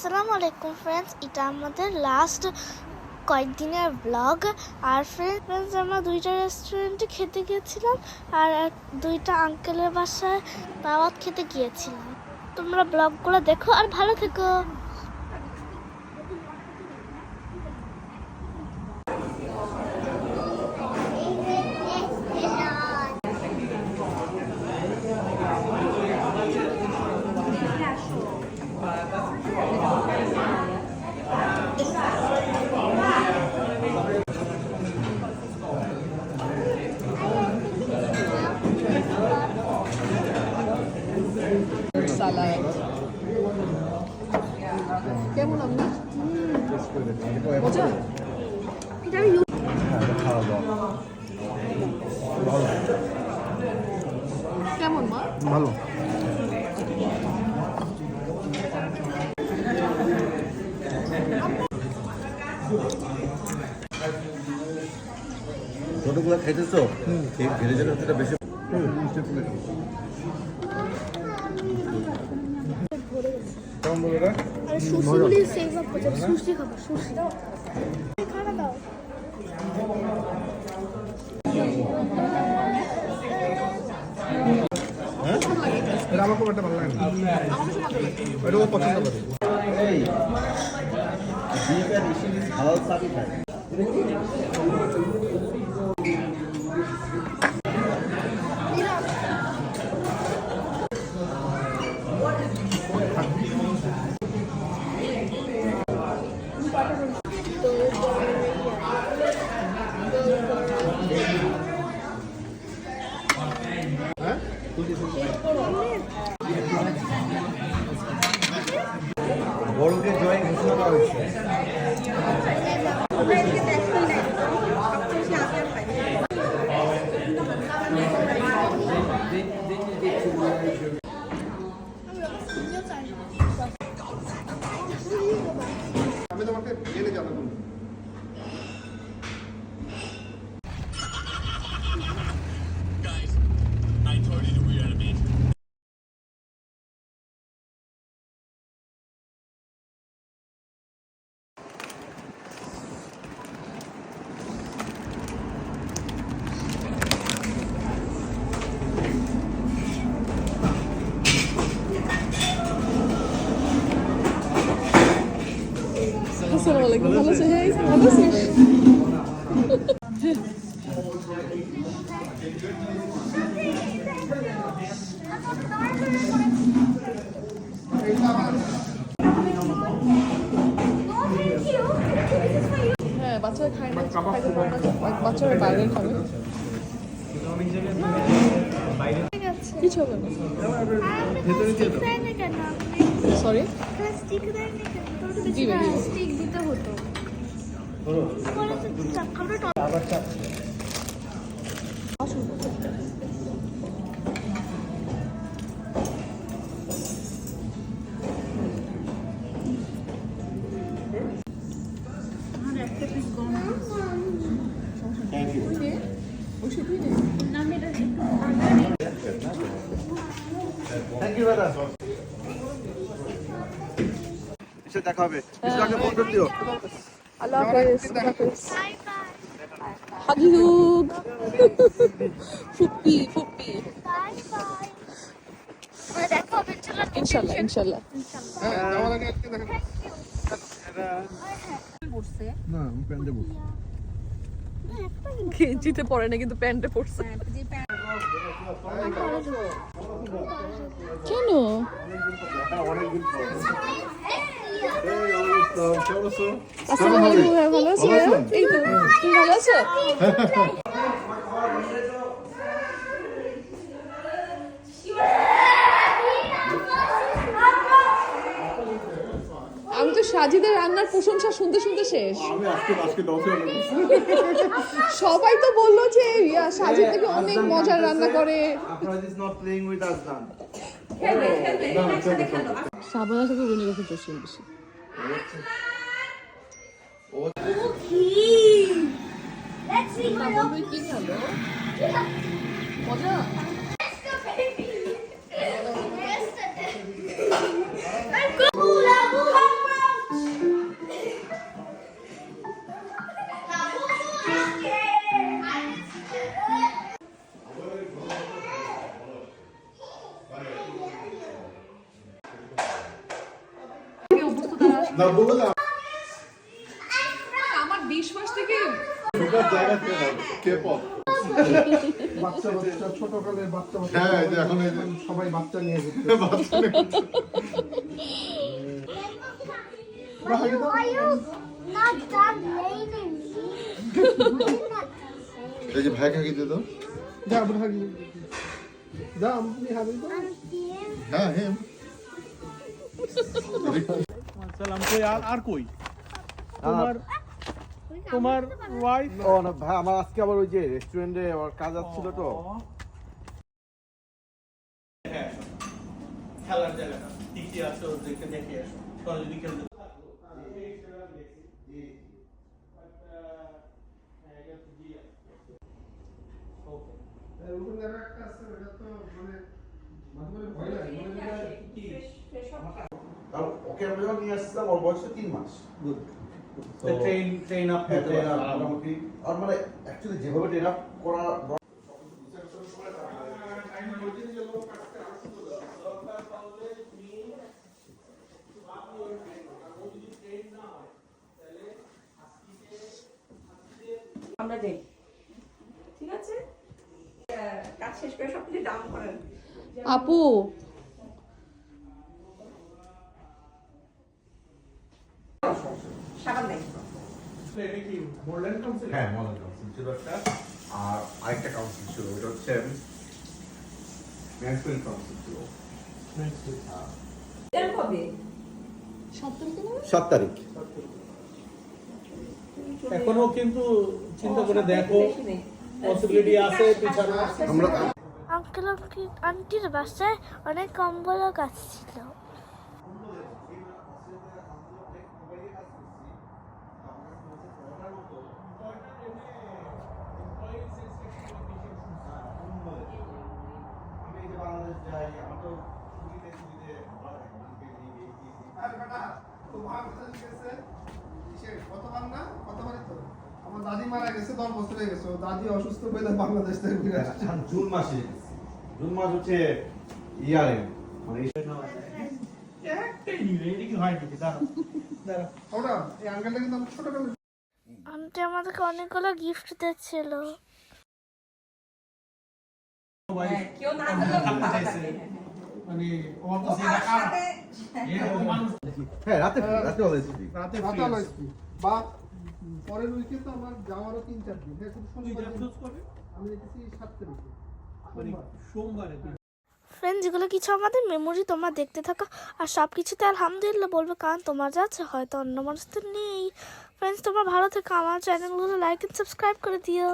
আসসালামু আলাইকুম ফ্রেন্ডস, এটা আমাদের লাস্ট কয়েকদিনের ব্লগ। আর ফ্রেন্ডস আমরা দুইটা রেস্টুরেন্টে খেতে গিয়েছিলাম আর দুইটা আঙ্কেলের বাসায় দাওয়াত খেতে গিয়েছিলাম। তোমরা ব্লগগুলো দেখো আর ভালো থেকো। সালাদ কেমন আপনি মজা কেমন মা ভালো। ছোটগুলো খেতেছো? ঘিরে যেন সেটা বেশি কেমন বলো এটা? আরে সুশিগুলি সেভ আপ করতে সুশি খাবো, সুশি খানা দাও। এটা আমার খুব একটা ভালো লাগে না। এটা ও পছন্দ করে। হালাল সাবি খায়। বড়কে জয় ঘোষণা করা হয়েছে। আমি তোমাকে জেনে জানাবো। আসসালামু আলাইকুম ভালো আছো হেই ভালো আছিস হ্যাঁ বাচ্চারা খায় না খাইতে পারে না বাচ্চারা বাইরে খাবে কিছু হবে না সরি দিবে স্টিক দিতে হতো। থ্যাংক ইউ দাদা। এসে দেখা হবে। কিছু আগে ফোন করে দিও। আল্লাহ হাফেজ হাগিহুগ ফুপ্পি ফুপ্পি ইনশাল্লাহ ইনশাল্লাহ হ্যাঁ, আমার আগে আজকে দেখা। না, আমি প্যান্টে বসি। গেঞ্জিতে পরে না কিন্তু প্যান্টে পড়ছে কেন অনেকদিন পর। আসসালামু আলাইকুম ভালো আছো এই তো তুমি ভালো আছো আমি তো সাজিদের রান্নার প্রশংসা শুনতে শুনতে শেষ আমি আজকে 10 হলো। সবাই তো বললো যে সাজিদ থেকে অনেক মজার রান্না করে Afraj is not playing with us now. Shabana থেকে উনি কাছে বেশি বেশি কি খাবো মজা Hula hula. না বলে দাও আমার 20 মাস থেকে ঢোকার জায়গা কে হবে কে পপ বাচ্চা বাচ্চা ছোটকালের বাচ্চা হ্যাঁ এই যে এখন এই যে সবাই বাচ্চা নিয়ে ঘুরছে বাচ্চা নেই। Why you not done raining me? এই যে ভাই খাকি দিত যা আমরা হাগি যা আমি হাগি তো হ্যাঁ হ্যাঁ সালাম কই আর কই তোমার ওয়াইফ ও না ভাই আমার আজকে আবার ওই যে রেস্টুরেন্টে আমার কাজ আসছিল তো খেলার জায়গাটা ঠিকই আছে দেখে দেখে আসো সরজনী খেলতে একটা আছে ওটা তো মানে মাঝে মাঝে ভয় লাগে আর ওকে আমি যখন নিয়ে আসছিলাম ওর বয়স 3 মাস ট্রেন আপ হ্যাঁ, train up মোটামুটি আর মানে অ্যাকচুয়ালি যেভাবে ট্রেন আপ করা আমরা যাই ঠিক আছে কাজ শেষ করে সব কিছু ডাউন করেন আপু সাবান নেই এটা কি গোল্ডেন কাউন্সিল হ্যাঁ মডেল কাউন্সিল ছিল একটা আর আরেকটা কাউন্সিল ছিল ওটা হচ্ছে ম্যানেজমেন্ট কাউন্সিল ছিল এর কবে 7 তারিখ এখনো কিন্তু চিন্তা করে দেখো পসিবিলিটি আছে পিছনে আমরা আঙ্কেল আন্টির বাসায় অনেক কম্বলও গাছ ছিল। আমি যে বাংলাদেশ যাই আমার তো ছুটিতে ভালো থাকে কতবারই তো আমার দাদি মারা গেছে 10 বছর হয়ে গেছে দাদি অসুস্থ হয়ে বাংলাদেশ থেকে ঘুরে আসছে জুন মাসে জুন মাস হচ্ছে ইয়ারে মানে একটাই নিবে এটা কি হয় নাকি দাঁড়াও ওটা এই আঙ্কেলটা কিন্তু আমার ছোটবেলায় আন্টি আমাদেরকে অনেকগুলো গিফট দিচ্ছিল। কেউ না জানলেও থাকতে ভালো চাইছে। থাকে মানে ওর কাছে এটা কার সাথে এরকম মানুষ হ্যাঁ রাতে অলওয়েজ রাতে রাতে আলাইছি বা পরের উইকে তো আমার যাওয়ারও 3-4 দিন এখন তুই যা শনিবার চুজ করবে আমি দেখেছি 7 তারিখে মানে সোমবারে তুই ফ্রেন্ডস যেগুলো কিছু আমাদের মেমোরি তোমরা দেখতে থাকো আর সব কিছুতে আলহামদুলিল্লাহ বলবে কারণ তোমার যা আছে হয়তো অন্য মানুষদের নেই। ফ্রেন্ডস তোমরা ভালো থেকো, আমার চ্যানেলগুলো লাইক এন্ড সাবস্ক্রাইব করে দিও।